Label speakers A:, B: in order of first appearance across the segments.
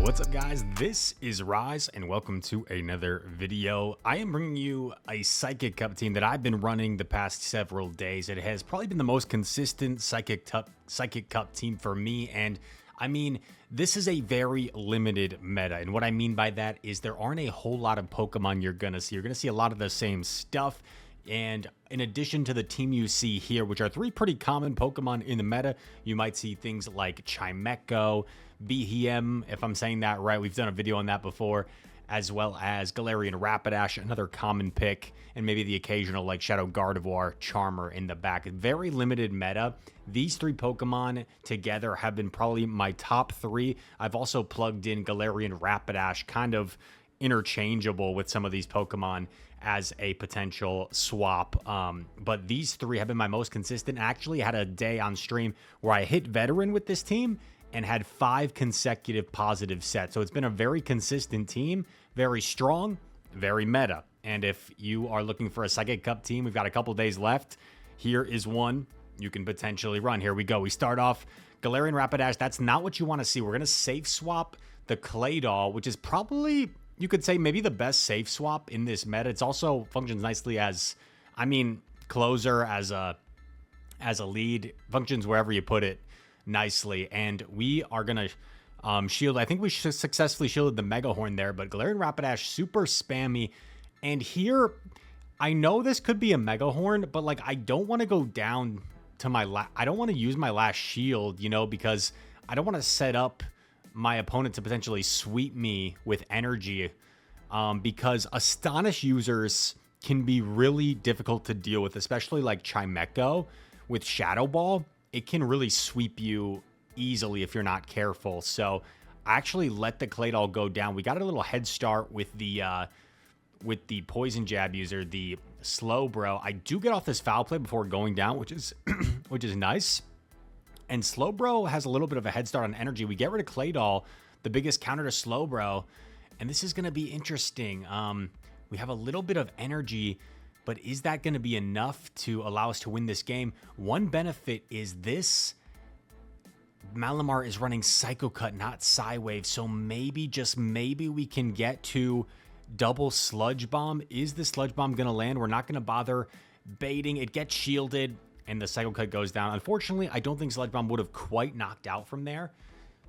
A: What's up, guys? This is Rise and welcome to another video. I am bringing you a Psychic Cup team that I've been running the past several days. It has probably been the most consistent Psychic Cup team for me, and I mean, this is a very limited meta, and what I mean by that is there aren't a whole lot of Pokemon you're gonna see. You're gonna see a lot of the same stuff, and in addition to the team you see here, which are three pretty common Pokemon in the meta, you might see things like Chimecho, BHM, if I'm saying that right. We've done a video on that before, as well as Galarian Rapidash, another common pick, and maybe the occasional like Shadow Gardevoir, Charmer in the back. Very limited meta. These three Pokemon together have been probably my top three. I've also plugged in Galarian Rapidash, kind of interchangeable with some of these Pokemon as a potential swap. But these three have been my most consistent. I actually had a day on stream where I hit Veteran with this team and had 5 consecutive positive sets. So it's been a very consistent team, very strong, very meta. And if you are looking for a Psychic Cup team, we've got a couple days left. Here is one you can potentially run. Here we go. We start off Galarian Rapidash. That's not what you want to see. We're going to safe swap the Claydol, which is probably, you could say, maybe the best safe swap in this meta. It's also functions nicely as, I mean, closer, as a lead, functions wherever you put it nicely. And we are gonna shield. I think we successfully shielded the Mega Horn there, but Galarian Rapidash super spammy. And here, I know this could be a Mega Horn, but like I don't want to go down to my I don't want to use my last shield, you know, because I don't want to set up my opponent to potentially sweep me with energy, because Astonish users can be really difficult to deal with, especially like Chimecho with Shadow Ball. It can really sweep you easily if you're not careful. So I actually let the Claydol go down. We got a little head start with the Poison Jab user, the Slowbro. I do get off this Foul Play before going down, which is which is nice. And Slowbro has a little bit of a head start on energy. We get rid of Claydol, the biggest counter to Slowbro, and this is going to be interesting. We have a little bit of energy, but is that going to be enough to allow us to win this game? One benefit is this Malamar is running Psycho Cut, not Psywave, so maybe, just maybe, we can get to double Sludge Bomb. Is the Sludge Bomb going to land? We're not going to bother baiting. It gets shielded, and the Psycho Cut goes down. Unfortunately, I don't think Sludge Bomb would have quite knocked out from there,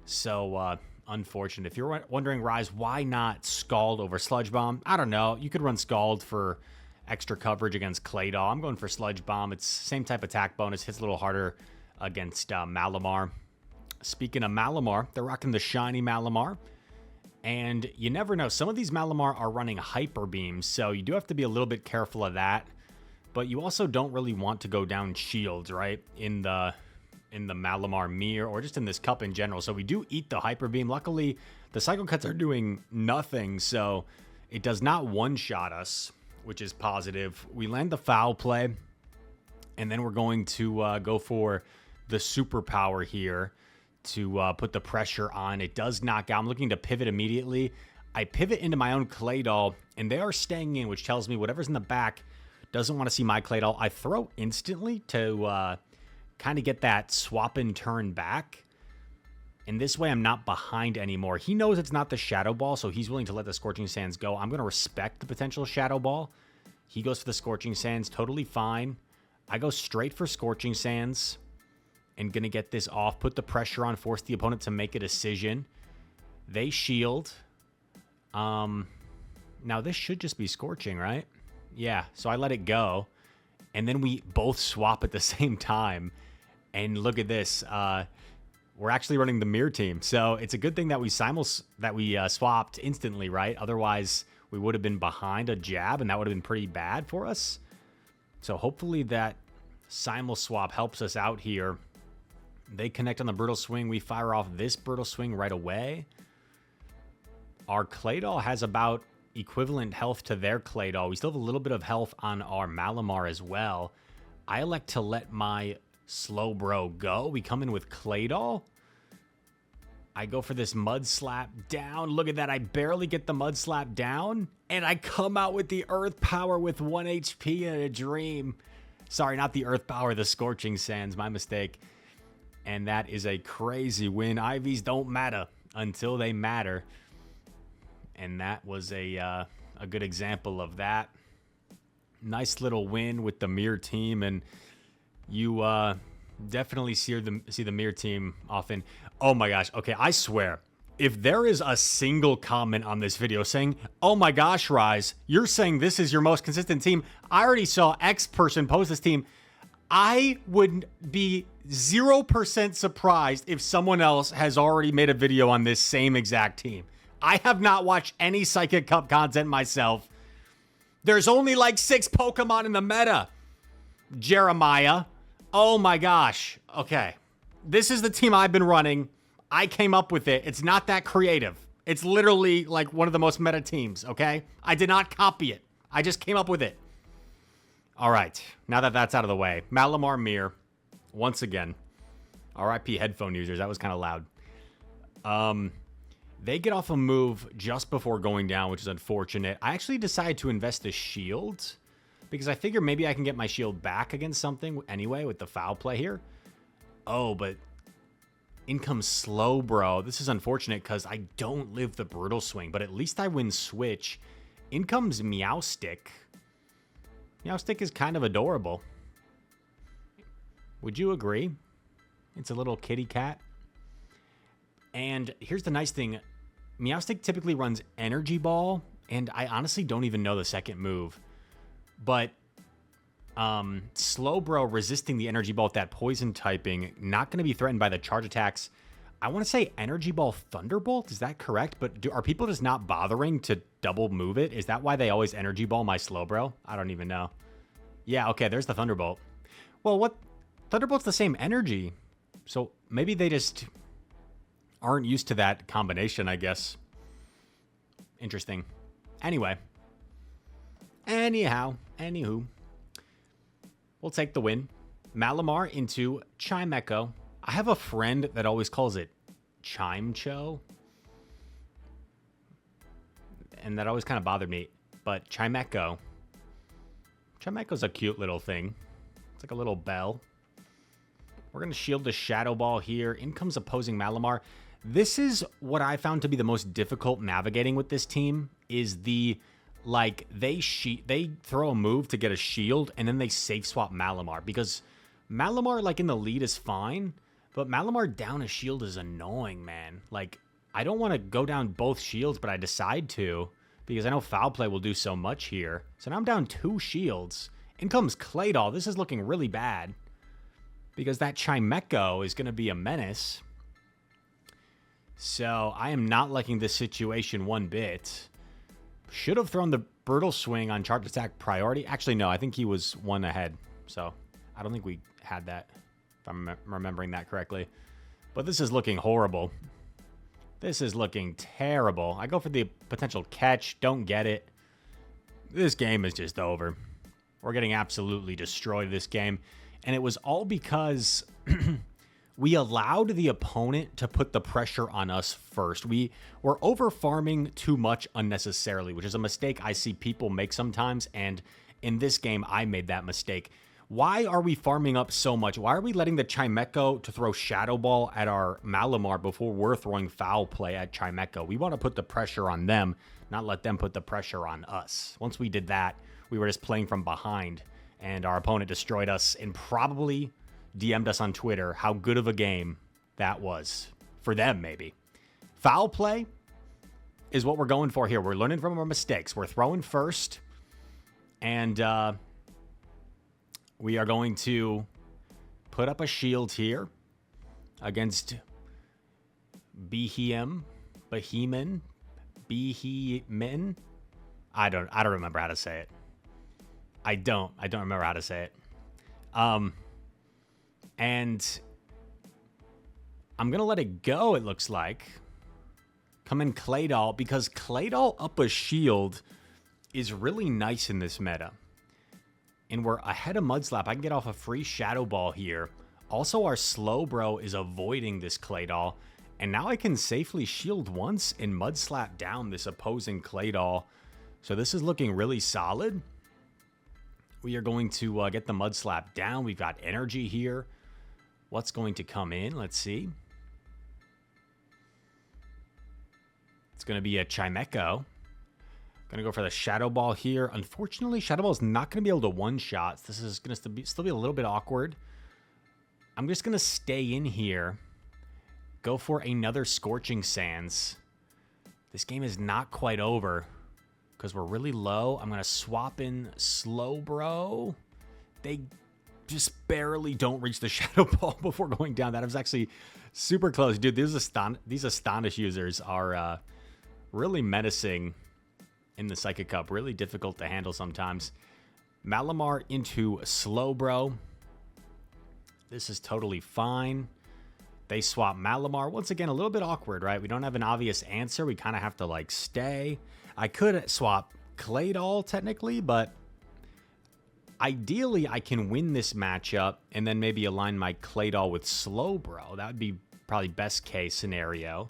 A: so unfortunate. If you're wondering, Rise, why not Scald over Sludge Bomb? I don't know. You could run Scald for extra coverage against Claydol. I'm going for Sludge Bomb. It's same type attack bonus. Hits a little harder against Malamar. Speaking of Malamar, they're rocking the shiny Malamar. And you never know. Some of these Malamar are running Hyper Beams, so you do have to be a little bit careful of that. But you also don't really want to go down shields, right? In the Malamar mirror, or just in this cup in general. So we do eat the Hyper Beam. Luckily, the Cycle Cuts are doing nothing, so it does not one-shot us, which is positive. We land the Foul Play, and then we're going to go for the Superpower here to put the pressure on. It does knock out. I'm looking to pivot immediately. I pivot into my own Claydol, and they are staying in, which tells me whatever's in the back doesn't want to see my Claydol. I throw instantly to kind of get that swap and turn back. And this way I'm not behind anymore. He knows it's not the Shadow Ball, so he's willing to let the Scorching Sands go. I'm going to respect the potential Shadow Ball. He goes for the Scorching Sands, totally fine. I go straight for Scorching Sands and going to get this off, put the pressure on, force the opponent to make a decision. They shield. Now this should just be Scorching, right? Yeah, so I let it go. And then we both swap at the same time. And look at this. We're actually running the mirror team. So it's a good thing that we swapped instantly, right? Otherwise, we would have been behind a jab, and that would have been pretty bad for us. So hopefully that simul swap helps us out here. They connect on the Brutal Swing. We fire off this Brutal Swing right away. Our Claydol has about equivalent health to their Claydol. We still have a little bit of health on our Malamar as well. I elect to let my Slowbro go. We come in with Claydol. I go for this Mud Slap down. Look at that. I barely get the Mud Slap down, and I come out with the Earth Power with 1 HP in a dream. Sorry, not the Earth Power, the Scorching Sands. My mistake. And that is a crazy win. IVs don't matter until they matter. And that was a good example of that. Nice little win with the Mirror team, and you definitely see the Mirror team often. Oh my gosh, okay, I swear, if there is a single comment on this video saying, oh my gosh, Rise, you're saying this is your most consistent team, I already saw X person post this team, I would be 0% surprised if someone else has already made a video on this same exact team. I have not watched any Psychic Cup content myself. There's only like 6 Pokemon in the meta. Jeremiah. Oh my gosh. Okay. This is the team I've been running. I came up with it. It's not that creative. It's literally like one of the most meta teams, okay? I did not copy it. I just came up with it. All right. Now that that's out of the way. Malamar Mirror. Once again. RIP headphone users. That was kind of loud. They get off a move just before going down, which is unfortunate. I actually decided to invest a shield because I figure maybe I can get my shield back against something anyway with the foul play here. Oh, but in comes Slowbro. This is unfortunate because I don't live the Brutal Swing, but at least I win Switch. In comes Meowstick. Meowstick is kind of adorable. Would you agree? It's a little kitty cat. And here's the nice thing. Meowstick typically runs Energy Ball, and I honestly don't even know the second move. But Slowbro resisting the Energy Ball with that poison typing, not going to be threatened by the charge attacks. I want to say Energy Ball Thunderbolt. Is that correct? But are people just not bothering to double move it? Is that why they always Energy Ball my Slowbro? I don't even know. Yeah, okay, there's the Thunderbolt. Well, what? Thunderbolt's the same energy. So maybe they just aren't used to that combination, I guess. Interesting. Anyway. Anywho. We'll take the win. Malamar into Chimecho. I have a friend that always calls it Chimecho. And that always kind of bothered me. But Chimecho. Chimecho's a cute little thing. It's like a little bell. We're going to shield the Shadow Ball here. In comes opposing Malamar. This is what I found to be the most difficult navigating with this team, is the, like, they throw a move to get a shield, and then they safe swap Malamar, because Malamar, like, in the lead is fine, but Malamar down a shield is annoying, man. Like, I don't want to go down both shields, but I decide to, because I know Foul Play will do so much here. So now I'm down 2 shields. In comes Claydol. This is looking really bad, because that Chimecho is going to be a menace. So I am not liking this situation one bit. Should have thrown the Brutal Swing on charge attack priority. Actually, no, I think he was 1 ahead. So I don't think we had that, if I'm remembering that correctly. But this is looking horrible. This is looking terrible. I go for the potential catch. Don't get it. This game is just over. We're getting absolutely destroyed this game. And it was all because we allowed the opponent to put the pressure on us first. We were over farming too much unnecessarily, which is a mistake I see people make sometimes. And in this game, I made that mistake. Why are we farming up so much? Why are we letting the Chimecho to throw Shadow Ball at our Malamar before we're throwing Foul Play at Chimecho? We want to put the pressure on them, not let them put the pressure on us. Once we did that, we were just playing from behind, and our opponent destroyed us and probably DM'd us on Twitter how good of a game that was. For them, maybe. Foul Play is what we're going for here. We're learning from our mistakes. We're throwing first, and we are going to put up a shield here against Behemoth. I don't remember how to say it. I don't remember how to say it. And I'm going to let it go, it looks like. Come in Claydol, because Claydol up a shield is really nice in this meta. And we're ahead of Mudslap. I can get off a free Shadow Ball here. Also, our Slowbro is avoiding this Claydol. And now I can safely shield once and Mudslap down this opposing Claydol. So this is looking really solid. We are going to get the Mudslap down. We've got energy here. What's going to come in? Let's see. It's going to be a Chimecho. Going to go for the Shadow Ball here. Unfortunately, Shadow Ball is not going to be able to one-shot. This is going to still be a little bit awkward. I'm just going to stay in here. Go for another Scorching Sands. This game is not quite over because we're really low. I'm going to swap in Slowbro. They just barely don't reach the Shadow Ball before going down. That was actually super close. Dude, these Astonish users are really menacing in the Psychic Cup. Really difficult to handle sometimes. Malamar into Slowbro. This is totally fine. They swap Malamar. Once again, a little bit awkward, right? We don't have an obvious answer. We kind of have to, like, stay. I could swap Claydol, technically, but ideally, I can win this matchup and then maybe align my Claydol with Slowbro. That would be probably best case scenario.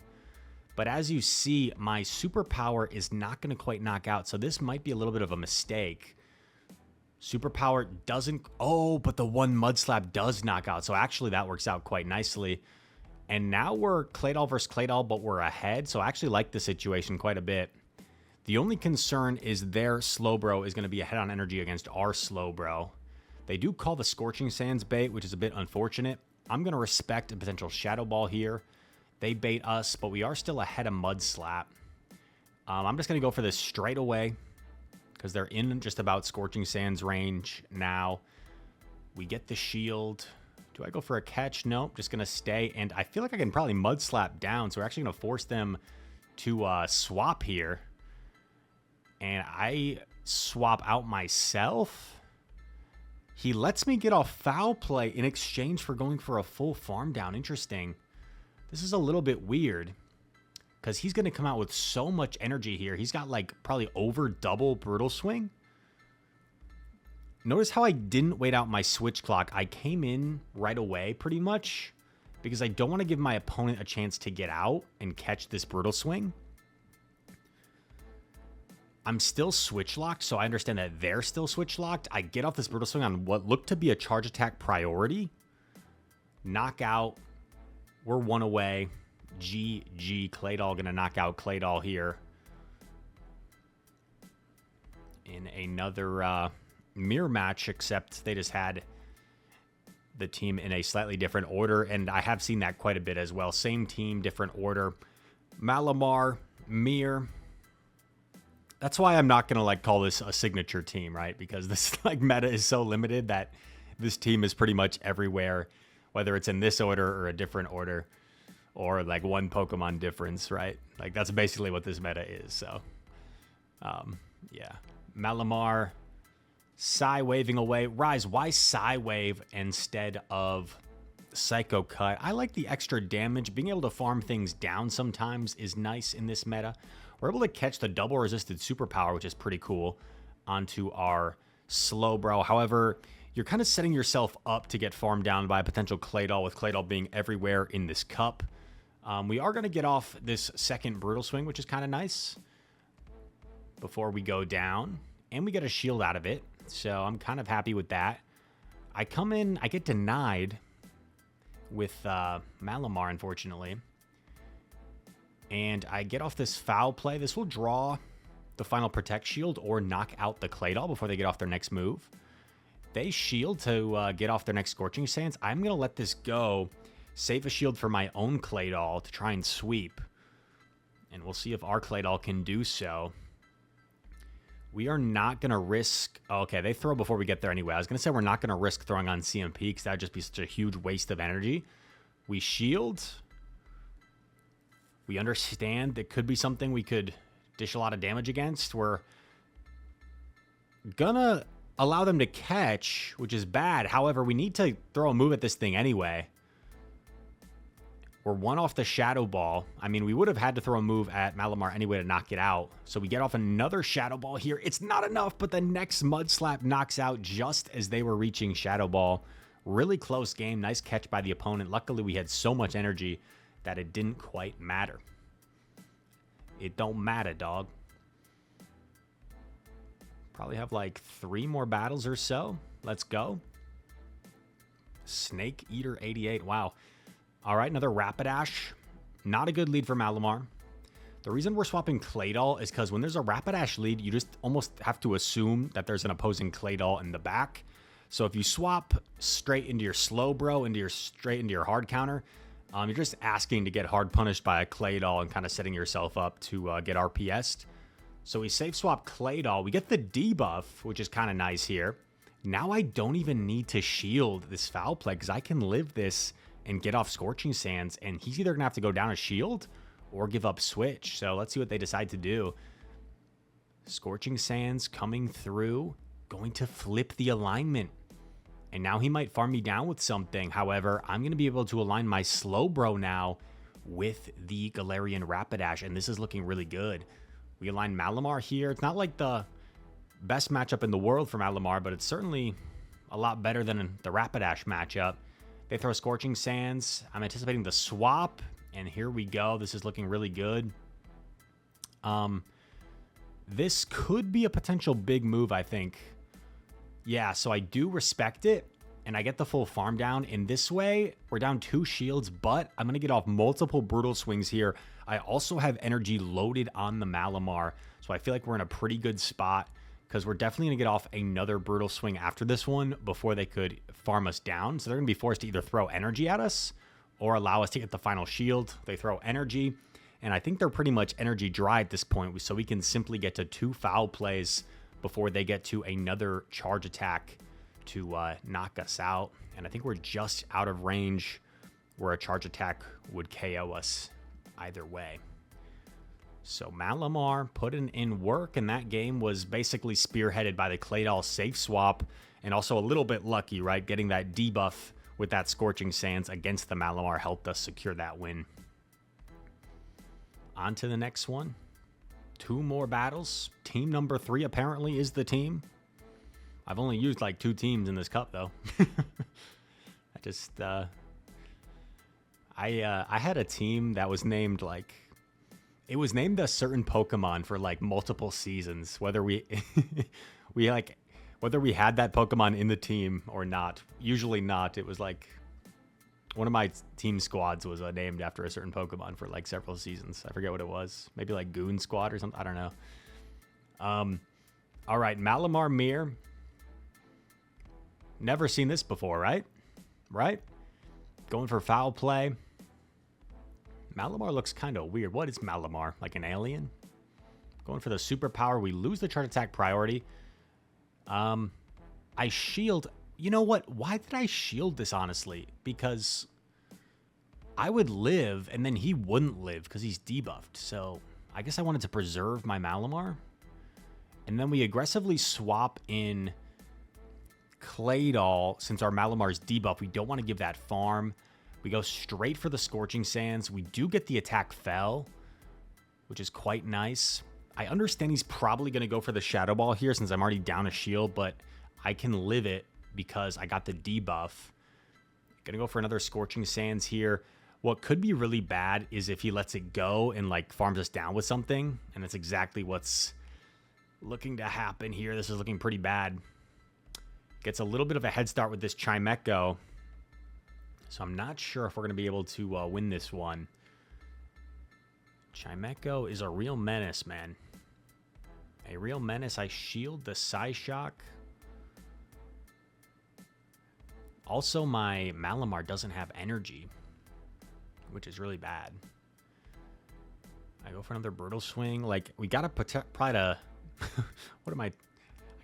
A: But as you see, my Superpower is not going to quite knock out, so this might be a little bit of a mistake. Superpower doesn't... Oh, but the one Mud Slap does knock out, so actually that works out quite nicely. And now we're Claydol versus Claydol, but we're ahead, so I actually like the situation quite a bit. The only concern is their Slowbro is going to be ahead on energy against our Slowbro. They do call the Scorching Sands bait, which is a bit unfortunate. I'm going to respect a potential Shadow Ball here. They bait us, but we are still ahead of Mud Slap. I'm just going to go for this straight away because they're in just about Scorching Sands range now. We get the shield. Do I go for a catch? Nope, just going to stay. And I feel like I can probably Mud Slap down, so we're actually going to force them to swap here. And I swap out myself. He lets me get off Foul Play in exchange for going for a full farm down. Interesting. This is a little bit weird because he's going to come out with so much energy here. He's got like probably over double Brutal Swing. Notice how I didn't wait out my switch clock. I came in right away pretty much because I don't want to give my opponent a chance to get out and catch this Brutal Swing. I'm still switch locked, so I understand that they're still switch locked. I get off this Brutal Swing on what looked to be a charge attack priority. Knockout. We're one away. GG. Claydol going to knock out Claydol here. In another mirror match, except they just had the team in a slightly different order, and I have seen that quite a bit as well. Same team, different order. Malamar, Mir. That's why I'm not going to like call this a signature team, right? Because this like meta is so limited that this team is pretty much everywhere, whether it's in this order or a different order or like one Pokemon difference, right? Like that's basically what this meta is. So, yeah. Malamar, Psy waving away. Rise, why Psy wave instead of Psycho Cut? I like the extra damage. Being able to farm things down sometimes is nice in this meta. We're able to catch the double resisted superpower, which is pretty cool, onto our Slowbro. However, you're kind of setting yourself up to get farmed down by a potential Claydol, with Claydol being everywhere in this cup. We are going to get off this second Brutal Swing, which is kind of nice, before we go down. And we get a shield out of it, so I'm kind of happy with that. I come in, I get denied with Malamar, unfortunately. And I get off this Foul Play. This will draw the final Protect Shield or knock out the Claydol before they get off their next move. They shield to get off their next Scorching Sands. I'm going to let this go. Save a shield for my own Claydol to try and sweep. And we'll see if our Claydol can do so. We are not going to risk... Okay, they throw before we get there anyway. I was going to say we're not going to risk throwing on CMP because that would just be such a huge waste of energy. We shield... We understand it could be something we could dish a lot of damage against. We're gonna allow them to catch, which is bad. However, we need to throw a move at this thing anyway. We're one off the Shadow Ball. I mean, we would have had to throw a move at Malamar anyway to knock it out. So we get off another Shadow Ball here. It's not enough, but the next Mud Slap knocks out just as they were reaching Shadow Ball. Really close game. Nice catch by the opponent. Luckily, we had so much energy that it didn't quite matter. It don't matter, dog. Probably have like 3 more battles or so. Let's go. Snake Eater 88. Wow. All right, another Rapidash. Not a good lead for Malamar. The reason we're swapping Claydol is because when there's a Rapidash lead, you just almost have to assume that there's an opposing Claydol in the back. So if you swap straight into your Slowbro, straight into your hard counter, you're just asking to get hard punished by a Claydol and kind of setting yourself up to get RPS'd. So we safe swap Claydol. We get the debuff, which is kind of nice here. Now I don't even need to shield this foul play because I can live this and get off Scorching Sands. And he's either going to have to go down a shield or give up switch. So let's see what they decide to do. Scorching Sands coming through, going to flip the alignment. And now he might farm me down with something. However, I'm going to be able to align my Slowbro now with the Galarian Rapidash. And this is looking really good. We align Malamar here. It's not like the best matchup in the world for Malamar, but it's certainly a lot better than the Rapidash matchup. They throw Scorching Sands. I'm anticipating the swap. And here we go. This is looking really good. This could be a potential big move, I think. Yeah, so I do respect it, and I get the full farm down. In this way, we're down 2 shields, but I'm going to get off multiple Brutal Swings here. I also have energy loaded on the Malamar, so I feel like we're in a pretty good spot because we're definitely going to get off another Brutal Swing after this one before they could farm us down. So they're going to be forced to either throw energy at us or allow us to get the final shield. They throw energy, and I think they're pretty much energy dry at this point, so we can simply get to 2 foul plays before they get to another charge attack to knock us out. And I think we're just out of range where a charge attack would KO us either way. So Malamar putting in work, and that game was basically spearheaded by the Claydol safe swap, and also a little bit lucky, right? Getting that debuff with that Scorching Sands against the Malamar helped us secure that win. On to the next one. 2 more battles. Team number 3 apparently is the team. I've only used like 2 teams in this cup though. I had a team that was named like, it was named a certain Pokemon for like multiple seasons, whether we whether we had that Pokemon in the team or not. Usually not. It was like one of my team squads was named after a certain Pokemon for like several seasons. I forget what it was. Maybe like Goon Squad or something. I don't know. All right, Malamar Mirror. Never seen this before, right? Right? Going for foul play. Malamar looks kind of weird. What is Malamar? Like an alien? Going for the superpower. We lose the charge attack priority. I shield. You know what? Why did I shield this, honestly? Because I would live, and then he wouldn't live because he's debuffed. So I guess I wanted to preserve my Malamar. And then we aggressively swap in Claydol. Since our Malamar is debuffed, we don't want to give that farm. We go straight for the Scorching Sands. We do get the attack fell, which is quite nice. I understand he's probably going to go for the Shadow Ball here since I'm already down a shield, but I can live it because I got the debuff. Gonna go for another Scorching Sands here. What could be really bad is if he lets it go and like farms us down with something, and that's exactly what's looking to happen here. This is looking pretty bad. Gets a little bit of a head start with this Chimecho, so I'm not sure if we're gonna be able to win this one. Chimecho is a real menace, man. A real menace. I shield the Psyshock. Also, my Malamar doesn't have energy, which is really bad. I go for another Brutal Swing. Like, we gotta try to... what am I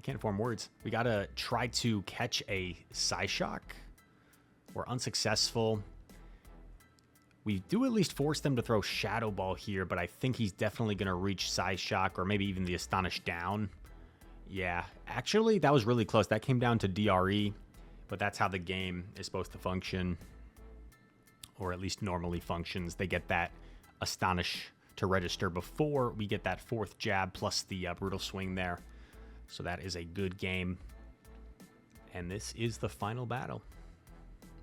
A: can't form words. We gotta try to catch a Psyshock. We're unsuccessful. We do at least force them to throw Shadow Ball here, but I think he's definitely gonna reach Psyshock or maybe even the Astonish down. Yeah, actually, that was really close. That came down to DRE. But that's how the game is supposed to function, or at least normally functions. They get that Astonish to register before we get that 4th jab plus the Brutal Swing there. So that is a good game. And this is the final battle.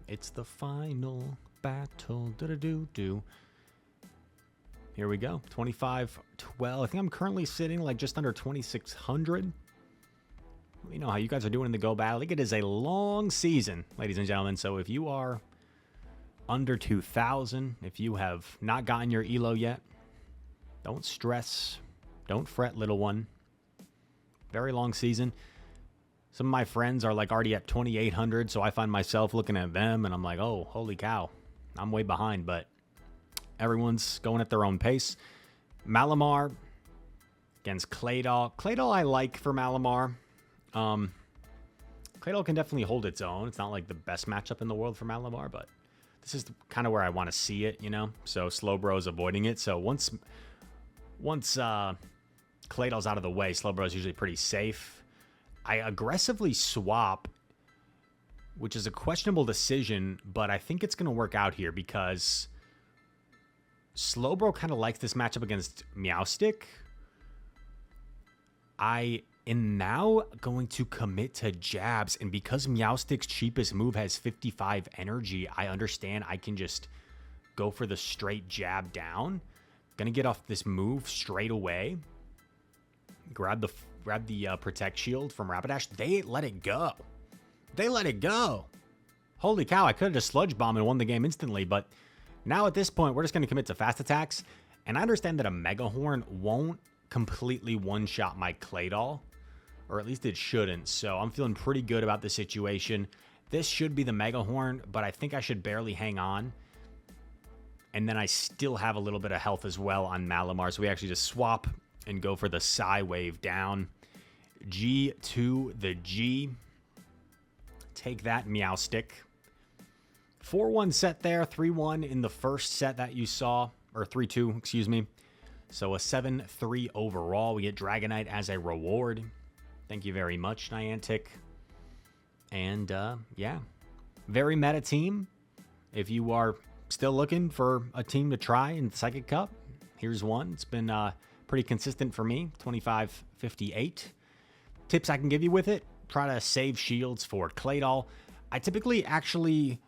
A: It's the final battle. Do-do-do-do. Here we go. 25-12. I think I'm currently sitting like just under 2,600. Let me know how you guys are doing in the Go Battle. I think it is a long season, ladies and gentlemen. So if you are under 2,000, if you have not gotten your ELO yet, Don't stress. Don't fret, little one. Very long season. Some of my friends are like already at 2,800, so I find myself looking at them and I'm like, oh, holy cow. I'm way behind, but everyone's going at their own pace. Malamar against Claydol. Claydol I like for Malamar. Claydol can definitely hold its own. It's not like the best matchup in the world for Malamar, but this is kind of where I want to see it, you know? So Slowbro's avoiding it. So once Claydol's out of the way, Slowbro's usually pretty safe. I aggressively swap, which is a questionable decision, but I think it's going to work out here because Slowbro kind of likes this matchup against Meowstic. I am now going to commit to jabs, and because Meowstic's cheapest move has 55 energy, I understand I can just go for the straight jab down. Gonna get off this move straight away. Grab the Protect Shield from Rapidash. They let it go. They let it go. Holy cow, I could have just Sludge Bomb and won the game instantly, but now at this point, we're just going to commit to fast attacks. And I understand that a Mega Horn won't completely one-shot my Claydol, or at least it shouldn't. So I'm feeling pretty good about the situation. This should be the Mega Horn, but I think I should barely hang on. And then I still have a little bit of health as well on Malamar, so we actually just swap and go for the Psy Wave down. G to the G. Take that, Meowstic. 4-1 set there. 3-1 in the first set that you saw. Or 3-2, excuse me. So a 7-3 overall. We get Dragonite as a reward. Thank you very much, Niantic. And, yeah. Very meta team. If you are still looking for a team to try in the Psychic Cup, here's one. It's been pretty consistent for me. 25-58. Tips I can give you with it: try to save shields for Claydol. I typically actually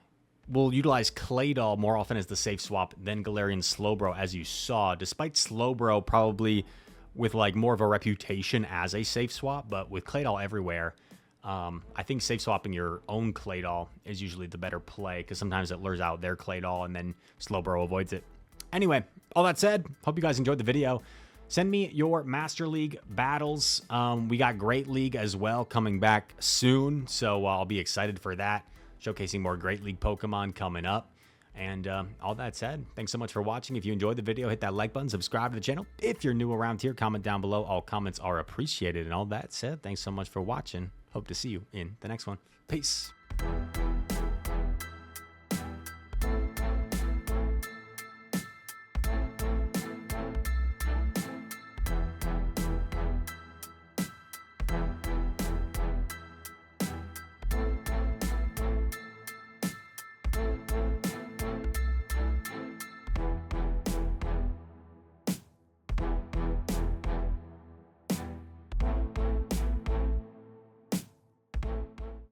A: will utilize Claydol more often as the safe swap than Galarian Slowbro, as you saw, despite Slowbro probably with like more of a reputation as a safe swap, but with Claydol everywhere, I think safe swapping your own Claydol is usually the better play, because sometimes it lures out their Claydol and then Slowbro avoids it. Anyway, all that said, hope you guys enjoyed the video. Send me your Master League battles. We got Great League as well coming back soon, so I'll be excited for that. Showcasing more Great League Pokemon coming up. And all that said, thanks so much for watching. If you enjoyed the video, hit that like button, subscribe to the channel. If you're new around here, comment down below. All comments are appreciated. And all that said, thanks so much for watching. Hope to see you in the next one. Peace.